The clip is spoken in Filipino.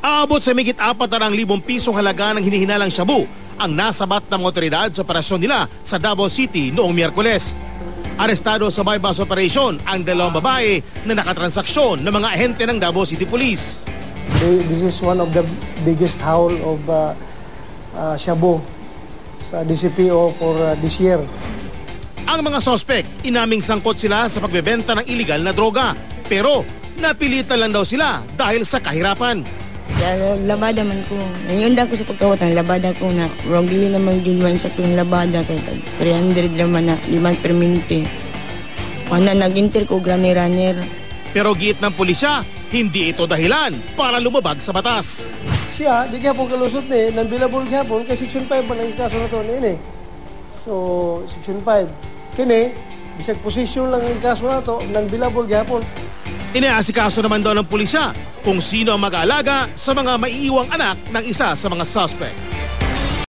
Aabot sa migit 4,000 pisong halaga ng hinihinalang shabu ang nasabat ng otoridad sa operasyon nila sa Davao City noong Miyerkules. Arestado sa bypass operation ang 2 babae na nakatransaksyon ng mga ahente ng Davao City Police. This is one of the biggest haul of shabu sa DCPO for this year. Ang mga sospek, inaming sangkot sila sa pagbebenta ng iligal na droga. Pero napilitan lang daw sila dahil sa kahirapan. Labada man ko. Ngayon ko sa pagkawatan, labada ko na wrongly naman ginwan sa kong labada kay 300 naman na 5 per minute. Mana nag-inter ko runner. Pero giit ng pulisya, hindi ito dahilan para lumabag sa batas. Siya, di kaya po kalusot ni, non-billable kaya po, kay Section 5 ba nang ikaso na ito ni. So, Section 5. Kini, bisag posisyon lang ang ikaso na ito, non-billable kaya po. Inaasikaso naman daw ng pulisya kung sino ang mag-aalaga sa mga maiiwang anak ng isa sa mga suspect.